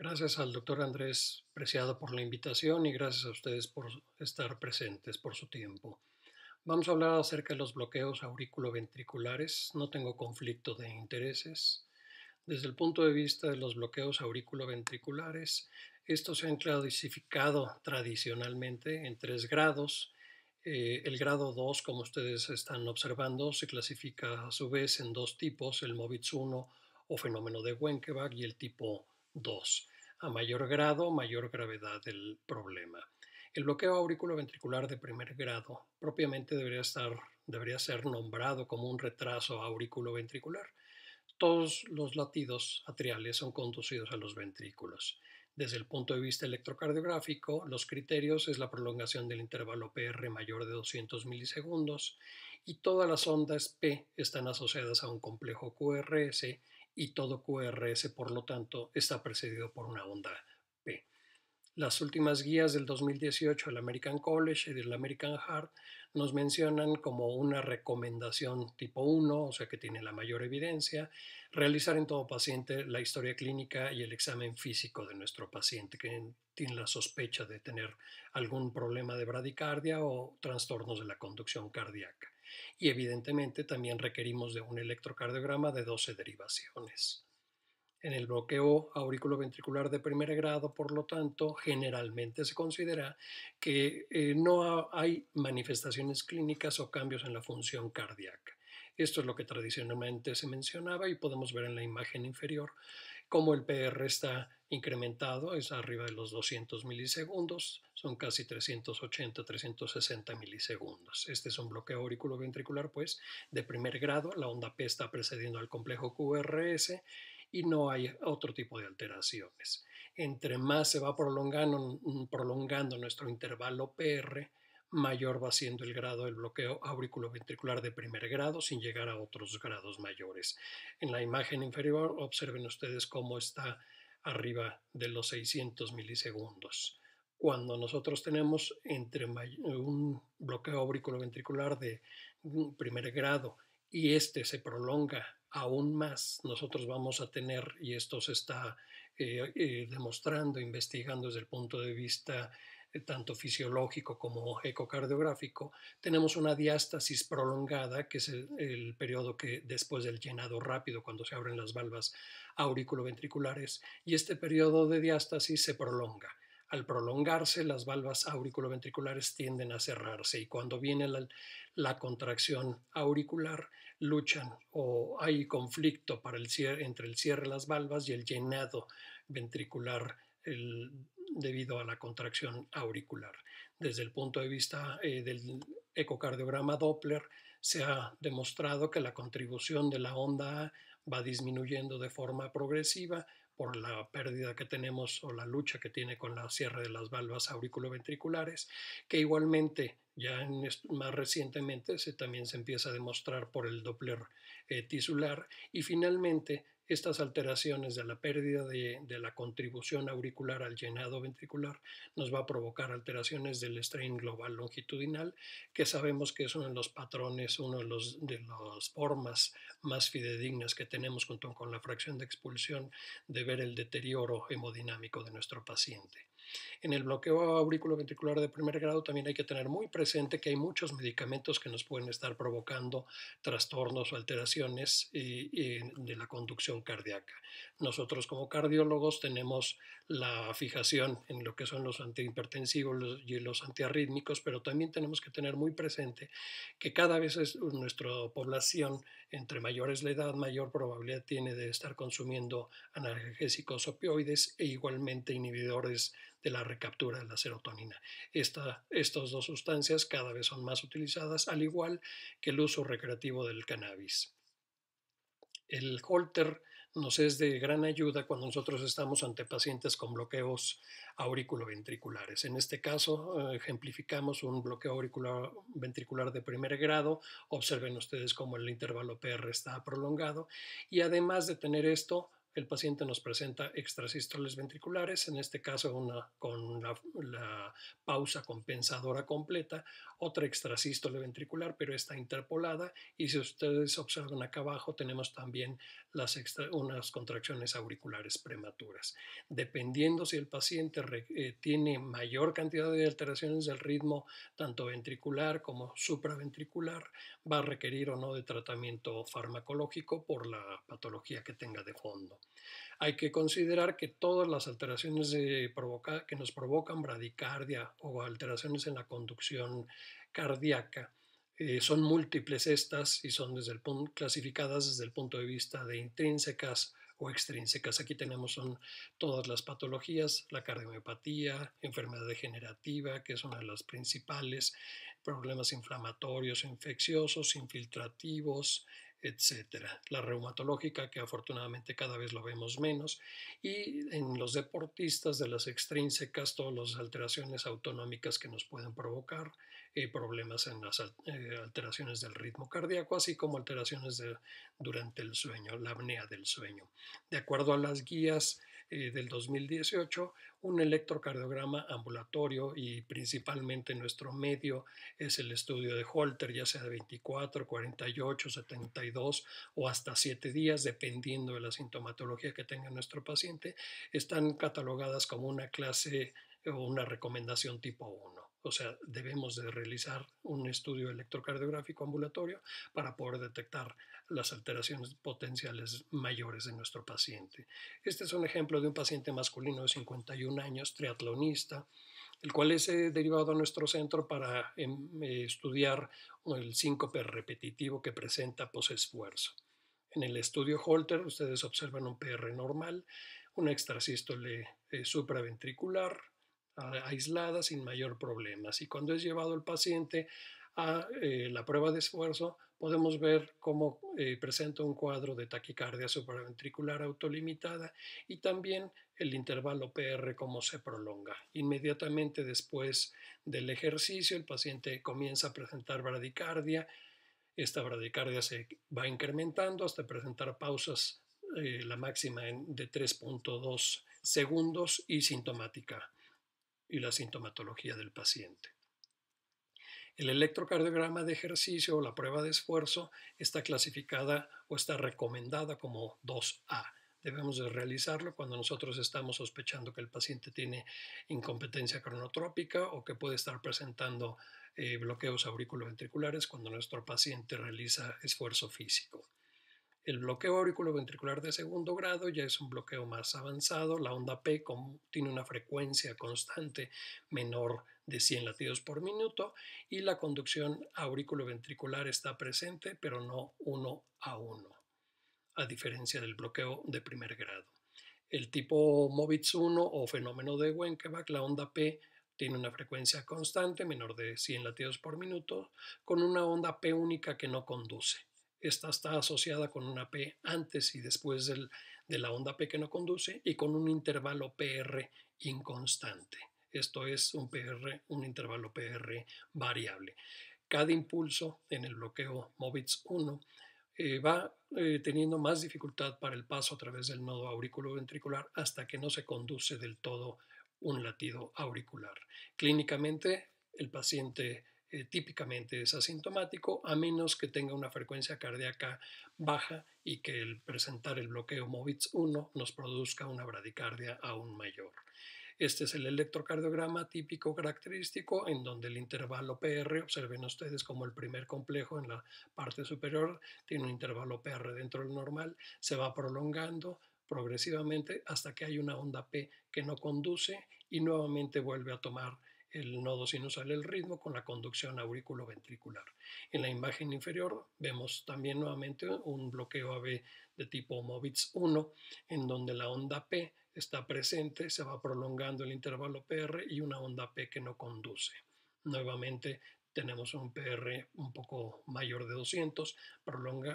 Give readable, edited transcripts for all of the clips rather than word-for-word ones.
Gracias al doctor Andrés Preciado por la invitación y gracias a ustedes por estar presentes, por su tiempo. Vamos a hablar acerca de los bloqueos auriculoventriculares. No tengo conflicto de intereses. Desde el punto de vista de los bloqueos auriculoventriculares, estos se han clasificado tradicionalmente en tres grados. El grado 2, como ustedes están observando, se clasifica a su vez en dos tipos, el MOVITS 1 o fenómeno de Wenckebach y el tipo 2. A mayor grado, mayor gravedad del problema. El bloqueo auriculoventricular de primer grado propiamente debería ser nombrado como un retraso auriculoventricular. Todos los latidos atriales son conducidos a los ventrículos. Desde el punto de vista electrocardiográfico, los criterios es la prolongación del intervalo PR mayor de 200 milisegundos y todas las ondas P están asociadas a un complejo QRS y todo QRS, por lo tanto, está precedido por una onda P. Las últimas guías del 2018 del American College y del American Heart nos mencionan como una recomendación tipo 1, o sea que tiene la mayor evidencia, realizar en todo paciente la historia clínica y el examen físico de nuestro paciente que tiene la sospecha de tener algún problema de bradicardia o trastornos de la conducción cardíaca. Y evidentemente también requerimos de un electrocardiograma de 12 derivaciones. En el bloqueo auriculoventricular de primer grado, por lo tanto, generalmente se considera que no hay manifestaciones clínicas o cambios en la función cardíaca. Esto es lo que tradicionalmente se mencionaba y podemos ver en la imagen inferior cómo el PR está incrementado, es arriba de los 200 milisegundos, son casi 380, 360 milisegundos. Este es un bloqueo auriculoventricular, pues, de primer grado, la onda P está precediendo al complejo QRS y no hay otro tipo de alteraciones. Entre más se va prolongando nuestro intervalo PR, mayor va siendo el grado del bloqueo auriculoventricular de primer grado sin llegar a otros grados mayores. En la imagen inferior observen ustedes cómo está arriba de los 600 milisegundos. Cuando nosotros tenemos un bloqueo auriculoventricular de primer grado y este se prolonga aún más, nosotros vamos a tener, y esto se está demostrando, investigando desde el punto de vista tanto fisiológico como ecocardiográfico, tenemos una diástasis prolongada, que es el periodo que después del llenado rápido, cuando se abren las valvas auriculoventriculares, y este periodo de diástasis se prolonga. Al prolongarse, las valvas auriculoventriculares tienden a cerrarse y cuando viene la contracción auricular, luchan o hay conflicto entre el cierre de las valvas y el llenado ventricular debido a la contracción auricular. Desde el punto de vista del ecocardiograma Doppler, se ha demostrado que la contribución de la onda A va disminuyendo de forma progresiva por la pérdida que tenemos o la lucha que tiene con la cierre de las valvas auriculoventriculares, que igualmente ya más recientemente también se empieza a demostrar por el Doppler tisular y finalmente estas alteraciones de la pérdida de la contribución auricular al llenado ventricular nos va a provocar alteraciones del strain global longitudinal, que sabemos que es uno de los patrones, uno de las formas más fidedignas que tenemos junto con la fracción de expulsión de ver el deterioro hemodinámico de nuestro paciente. En el bloqueo auriculoventricular de primer grado también hay que tener muy presente que hay muchos medicamentos que nos pueden estar provocando trastornos o alteraciones de la conducción cardíaca. Nosotros como cardiólogos tenemos la fijación en lo que son los antihipertensivos y los antiarrítmicos, pero también tenemos que tener muy presente que cada vez nuestra población, entre mayor es la edad, mayor probabilidad tiene de estar consumiendo analgésicos opioides e igualmente inhibidores de la recaptura de la serotonina. Estas dos sustancias cada vez son más utilizadas, al igual que el uso recreativo del cannabis. El Holter nos es de gran ayuda cuando nosotros estamos ante pacientes con bloqueos auriculoventriculares. En este caso, ejemplificamos un bloqueo auriculoventricular de primer grado. Observen ustedes cómo el intervalo PR está prolongado y además de tener esto, el paciente nos presenta extrasístoles ventriculares, en este caso con la pausa compensadora completa, otra extrasístole ventricular, pero está interpolada, y si ustedes observan acá abajo tenemos también unas contracciones auriculares prematuras. Dependiendo si el paciente tiene mayor cantidad de alteraciones del ritmo, tanto ventricular como supraventricular, va a requerir o no de tratamiento farmacológico por la patología que tenga de fondo. Hay que considerar que todas las alteraciones que nos provocan bradicardia o alteraciones en la conducción cardíaca son múltiples estas y son clasificadas desde el punto de vista de intrínsecas o extrínsecas. Aquí tenemos todas las patologías, la cardiomiopatía, enfermedad degenerativa, que es una de las principales, problemas inflamatorios, infecciosos, infiltrativos, etcétera. La reumatológica, que afortunadamente cada vez lo vemos menos, y en los deportistas de las extrínsecas, todas las alteraciones autonómicas que nos pueden provocar, problemas en las alteraciones del ritmo cardíaco, así como alteraciones durante el sueño, la apnea del sueño. De acuerdo a las guías del 2018, un electrocardiograma ambulatorio, y principalmente nuestro medio es el estudio de Holter, ya sea de 24, 48, 72 o hasta 7 días, dependiendo de la sintomatología que tenga nuestro paciente, están catalogadas como una clase o una recomendación tipo 1. O sea, debemos de realizar un estudio electrocardiográfico ambulatorio para poder detectar las alteraciones potenciales mayores de nuestro paciente. Este es un ejemplo de un paciente masculino de 51 años, triatlonista, el cual es derivado a nuestro centro para estudiar el síncope repetitivo que presenta posesfuerzo. En el estudio Holter ustedes observan un PR normal, una extrasístole supraventricular aislada sin mayor problema. Y cuando es llevado el paciente a la prueba de esfuerzo, podemos ver cómo presenta un cuadro de taquicardia supraventricular autolimitada y también el intervalo PR cómo se prolonga. Inmediatamente después del ejercicio, el paciente comienza a presentar bradicardia. Esta bradicardia se va incrementando hasta presentar pausas, la máxima de 3.2 segundos y sintomática y la sintomatología del paciente. El electrocardiograma de ejercicio o la prueba de esfuerzo está clasificada o está recomendada como 2A. Debemos de realizarlo cuando nosotros estamos sospechando que el paciente tiene incompetencia cronotrópica o que puede estar presentando bloqueos auriculoventriculares cuando nuestro paciente realiza esfuerzo físico. El bloqueo auriculoventricular de segundo grado ya es un bloqueo más avanzado. La onda P tiene una frecuencia constante menor de 100 latidos por minuto y la conducción auriculoventricular está presente, pero no 1 a 1, a diferencia del bloqueo de primer grado. El tipo Movitz 1 o fenómeno de Wenckebach, la onda P tiene una frecuencia constante menor de 100 latidos por minuto con una onda P única que no conduce. Esta está asociada con una P antes y después de la onda P que no conduce y con un intervalo PR inconstante. Esto es un intervalo PR variable. Cada impulso en el bloqueo Movitz 1 va teniendo más dificultad para el paso a través del nodo auriculoventricular hasta que no se conduce del todo un latido auricular. Clínicamente, el paciente típicamente es asintomático, a menos que tenga una frecuencia cardíaca baja y que el presentar el bloqueo Movitz 1 nos produzca una bradicardia aún mayor. Este es el electrocardiograma típico característico en donde el intervalo PR, observen ustedes como el primer complejo en la parte superior tiene un intervalo PR dentro del normal, se va prolongando progresivamente hasta que hay una onda P que no conduce y nuevamente vuelve a tomar el nodo sinusal el ritmo con la conducción auriculoventricular. En la imagen inferior vemos también nuevamente un bloqueo AB de tipo Movitz 1 en donde la onda P está presente, se va prolongando el intervalo PR y una onda P que no conduce. Nuevamente tenemos un PR un poco mayor de 200,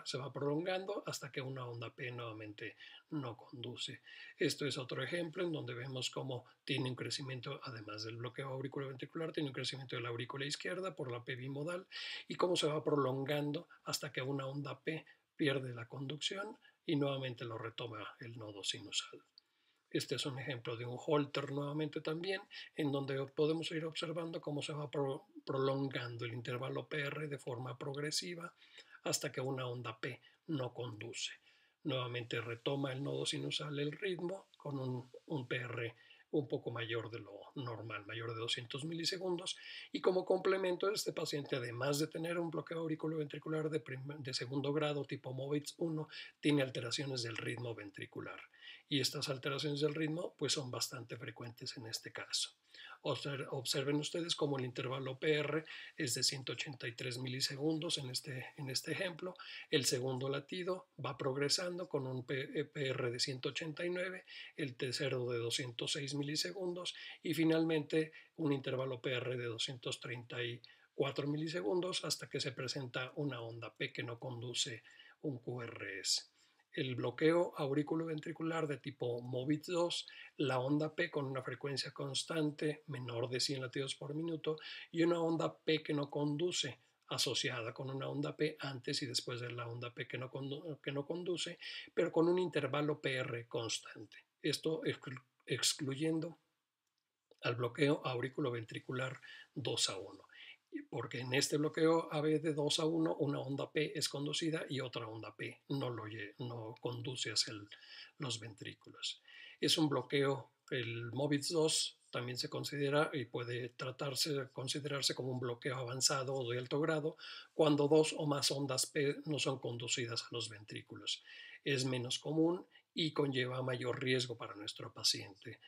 se va prolongando hasta que una onda P nuevamente no conduce. Esto es otro ejemplo en donde vemos cómo tiene un crecimiento, además del bloqueo auriculoventricular, tiene un crecimiento de la aurícula izquierda por la P bimodal y cómo se va prolongando hasta que una onda P pierde la conducción y nuevamente lo retoma el nodo sinusal. Este es un ejemplo de un Holter nuevamente también, en donde podemos ir observando cómo se va prolongando el intervalo PR de forma progresiva hasta que una onda P no conduce. Nuevamente retoma el nodo sinusal el ritmo con un PR un poco mayor de lo normal, mayor de 200 milisegundos. Y como complemento, este paciente, además de tener un bloqueo auriculoventricular de segundo grado tipo Movitz 1, tiene alteraciones del ritmo ventricular. Y estas alteraciones del ritmo pues son bastante frecuentes en este caso. Observen ustedes cómo el intervalo PR es de 183 milisegundos en este ejemplo. El segundo latido va progresando con un PR de 189, el tercero de 206 milisegundos y finalmente un intervalo PR de 234 milisegundos hasta que se presenta una onda P que no conduce un QRS. El bloqueo auriculoventricular de tipo Movitz 2, la onda P con una frecuencia constante menor de 100 latidos por minuto y una onda P que no conduce asociada con una onda P antes y después de la onda P que no conduce, pero con un intervalo PR constante. Esto excluyendo al bloqueo auriculoventricular 2A1, porque en este bloqueo AB de 2A1 una onda P es conducida y otra onda P no conduce hacia los ventrículos. Es un bloqueo, el Movitz 2 también se considera y puede considerarse como un bloqueo avanzado o de alto grado cuando dos o más ondas P no son conducidas a los ventrículos. Es menos común y conlleva mayor riesgo para nuestro paciente.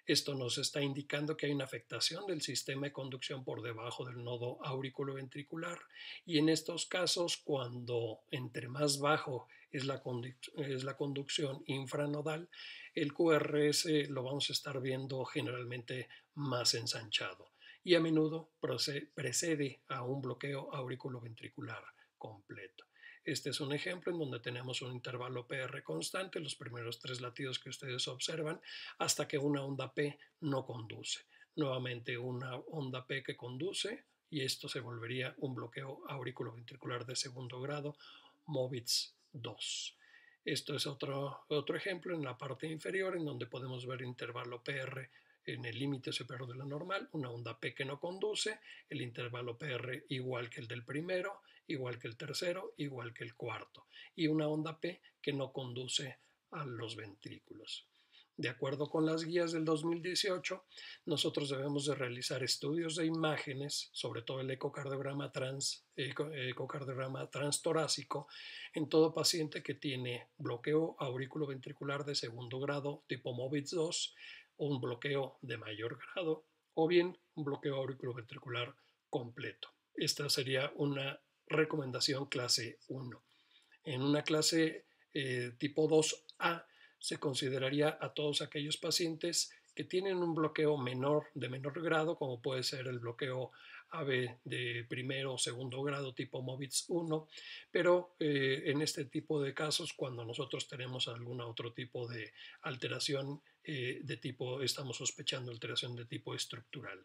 Esto nos está indicando que hay una afectación del sistema de conducción por debajo del nodo auriculoventricular y en estos casos, cuando entre más bajo es la conducción infranodal, el QRS lo vamos a estar viendo generalmente más ensanchado y a menudo precede a un bloqueo auriculoventricular completo. Este es un ejemplo en donde tenemos un intervalo PR constante, los primeros 3 latidos que ustedes observan, hasta que una onda P no conduce. Nuevamente una onda P que conduce y esto se volvería un bloqueo auriculoventricular de segundo grado, Movitz 2. Esto es otro ejemplo en la parte inferior en donde podemos ver intervalo PR en el límite superior de lo normal, una onda P que no conduce, el intervalo PR igual que el del primero, igual que el tercero, igual que el cuarto, y una onda P que no conduce a los ventrículos. De acuerdo con las guías del 2018, nosotros debemos de realizar estudios de imágenes, sobre todo el ecocardiograma transtorácico, en todo paciente que tiene bloqueo auriculoventricular de segundo grado tipo Movitz 2 o un bloqueo de mayor grado o bien un bloqueo auriculoventricular completo. Esta sería una recomendación clase 1. En una clase tipo 2A se consideraría a todos aquellos pacientes que tienen un bloqueo de menor grado, como puede ser el bloqueo AB de primero o segundo grado tipo Movitz 1, pero en este tipo de casos, cuando nosotros tenemos algún otro tipo de alteración estamos sospechando alteración de tipo estructural.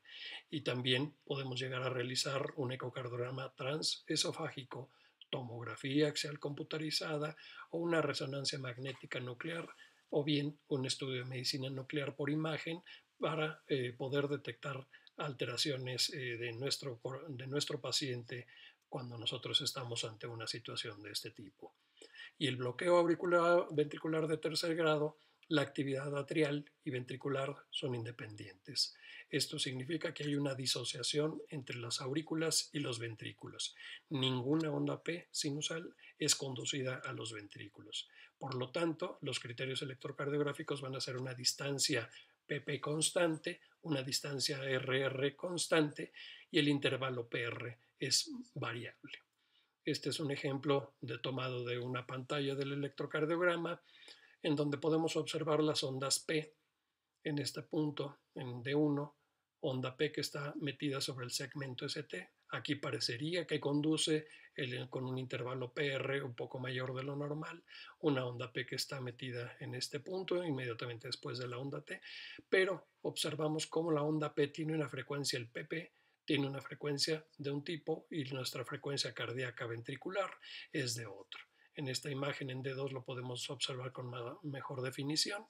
Y también podemos llegar a realizar un ecocardiograma transesofágico, tomografía axial computarizada o una resonancia magnética nuclear o bien un estudio de medicina nuclear por imagen para poder detectar alteraciones de nuestro paciente cuando nosotros estamos ante una situación de este tipo. Y el bloqueo auricular ventricular de tercer grado, la actividad atrial y ventricular son independientes. Esto significa que hay una disociación entre las aurículas y los ventrículos. Ninguna onda P sinusal es conducida a los ventrículos. Por lo tanto, los criterios electrocardiográficos van a ser una distancia PP constante, una distancia RR constante y el intervalo PR es variable. Este es un ejemplo tomado de una pantalla del electrocardiograma en donde podemos observar las ondas P en este punto, en D1, onda P que está metida sobre el segmento ST. Aquí parecería que conduce con un intervalo PR un poco mayor de lo normal, una onda P que está metida en este punto, inmediatamente después de la onda T, pero observamos cómo la onda P tiene una frecuencia, el PP, tiene una frecuencia de un tipo y nuestra frecuencia cardíaca ventricular es de otro. En esta imagen en D2 lo podemos observar con mejor definición.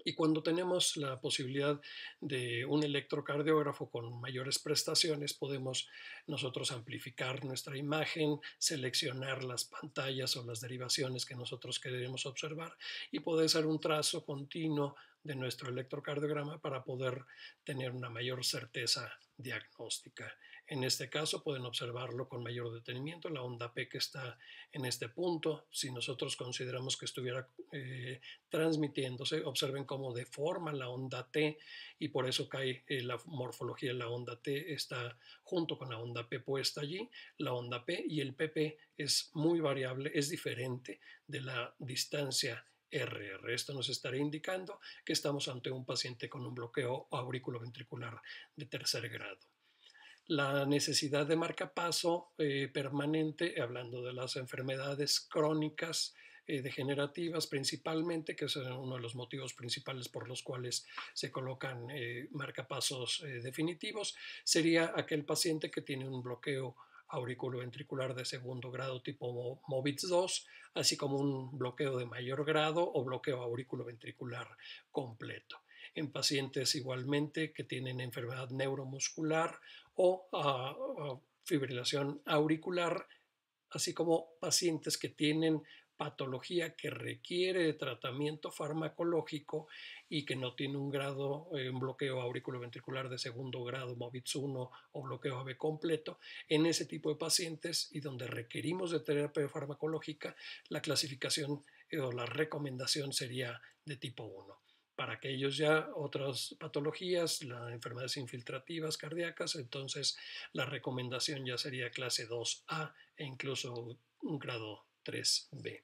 Y cuando tenemos la posibilidad de un electrocardiógrafo con mayores prestaciones, podemos nosotros amplificar nuestra imagen, seleccionar las pantallas o las derivaciones que nosotros queremos observar y poder hacer un trazo continuo de nuestro electrocardiograma para poder tener una mayor certeza diagnóstica. En este caso pueden observarlo con mayor detenimiento, la onda P que está en este punto. Si nosotros consideramos que estuviera transmitiéndose, observen cómo deforma la onda T y por eso cae la morfología de la onda T está junto con la onda P puesta allí, la onda P, y el PP es muy variable, es diferente de la distancia RR. Esto nos estaría indicando que estamos ante un paciente con un bloqueo auriculoventricular de tercer grado. La necesidad de marcapaso permanente, hablando de las enfermedades crónicas degenerativas principalmente, que es uno de los motivos principales por los cuales se colocan marcapasos definitivos, sería aquel paciente que tiene un bloqueo auriculoventricular de segundo grado tipo MOVITS 2, así como un bloqueo de mayor grado o bloqueo auriculoventricular completo. En pacientes igualmente que tienen enfermedad neuromuscular o fibrilación auricular, así como pacientes que tienen patología que requiere de tratamiento farmacológico y que no tiene un grado, un bloqueo auriculoventricular de segundo grado, MOVITS 1 o bloqueo AB completo. En ese tipo de pacientes y donde requerimos de terapia farmacológica, la clasificación o la recomendación sería de tipo 1. Para aquellos ya otras patologías, las enfermedades infiltrativas cardíacas, entonces la recomendación ya sería clase 2A e incluso un grado 3B.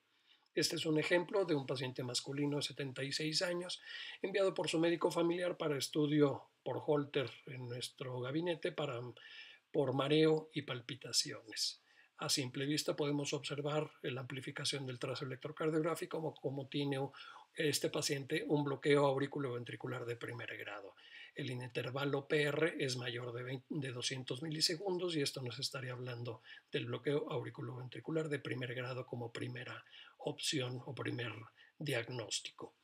Este es un ejemplo de un paciente masculino de 76 años enviado por su médico familiar para estudio por Holter en nuestro gabinete por mareo y palpitaciones. A simple vista podemos observar la amplificación del trazo electrocardiográfico como tiene este paciente un bloqueo auriculoventricular de primer grado. El intervalo PR es mayor de 200 milisegundos y esto nos estaría hablando del bloqueo auriculoventricular de primer grado como primera opción o primer diagnóstico.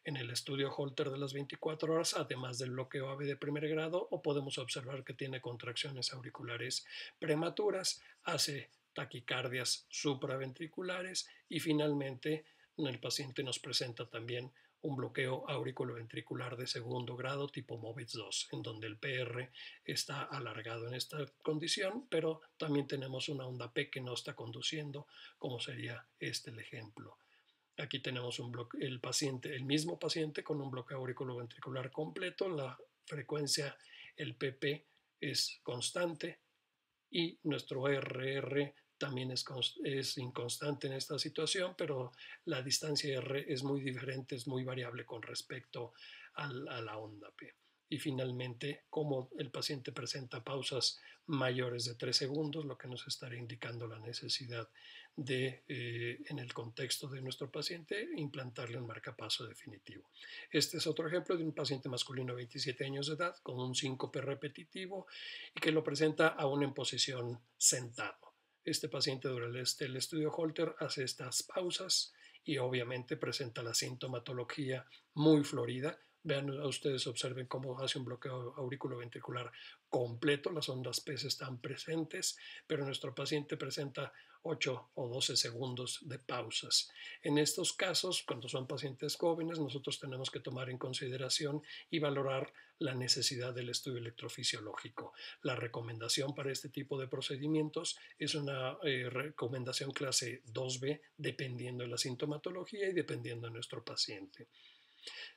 En el estudio Holter de las 24 horas, además del bloqueo AV de primer grado, o podemos observar que tiene contracciones auriculares prematuras, hace taquicardias supraventriculares y finalmente el paciente nos presenta también un bloqueo auriculoventricular de segundo grado tipo MOVITS 2, en donde el PR está alargado en esta condición, pero también tenemos una onda P que no está conduciendo, como sería este el ejemplo. Aquí tenemos el mismo paciente con un bloqueo auriculoventricular completo, la frecuencia, el PP es constante y nuestro RR también es inconstante en esta situación, pero la distancia R es muy diferente, es muy variable con respecto a la onda P. Y finalmente, como el paciente presenta pausas mayores de 3 segundos, lo que nos estará indicando la necesidad de, en el contexto de nuestro paciente, implantarle un marcapaso definitivo. Este es otro ejemplo de un paciente masculino de 27 años de edad con un síncope repetitivo y que lo presenta aún en posición sentado. Este paciente durante el estudio Holter hace estas pausas y obviamente presenta la sintomatología muy florida. Vean ustedes, observen cómo hace un bloqueo auriculoventricular completo, las ondas P están presentes, pero nuestro paciente presenta 8 o 12 segundos de pausas. En estos casos, cuando son pacientes jóvenes, nosotros tenemos que tomar en consideración y valorar la necesidad del estudio electrofisiológico. La recomendación para este tipo de procedimientos es una recomendación clase 2B dependiendo de la sintomatología y dependiendo de nuestro paciente.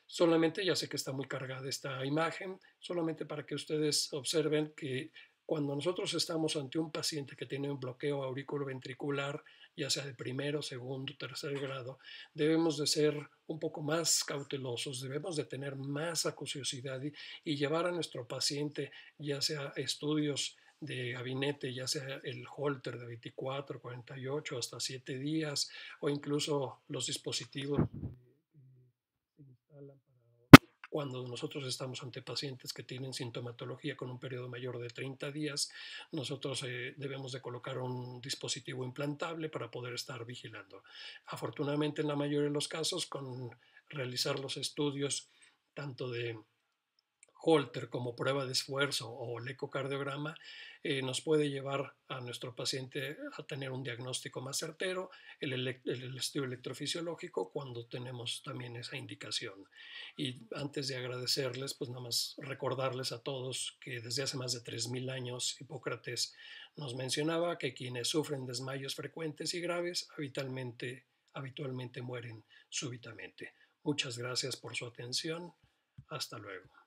Solamente, ya sé que está muy cargada esta imagen, solamente para que ustedes observen que cuando nosotros estamos ante un paciente que tiene un bloqueo auriculoventricular, ya sea de primero, segundo, tercer grado, debemos de ser un poco más cautelosos, debemos de tener más acuciosidad y llevar a nuestro paciente, ya sea estudios de gabinete, ya sea el Holter de 24, 48, hasta 7 días, o incluso los dispositivos se instalan para cuando nosotros estamos ante pacientes que tienen sintomatología con un periodo mayor de 30 días, nosotros debemos de colocar un dispositivo implantable para poder estar vigilando. Afortunadamente, en la mayoría de los casos, con realizar los estudios tanto de Holter como prueba de esfuerzo o el ecocardiograma nos puede llevar a nuestro paciente a tener un diagnóstico más certero, el estudio electrofisiológico cuando tenemos también esa indicación. Y antes de agradecerles, pues nada más recordarles a todos que desde hace más de 3000 años Hipócrates nos mencionaba que quienes sufren desmayos frecuentes y graves habitualmente mueren súbitamente. Muchas gracias por su atención. Hasta luego.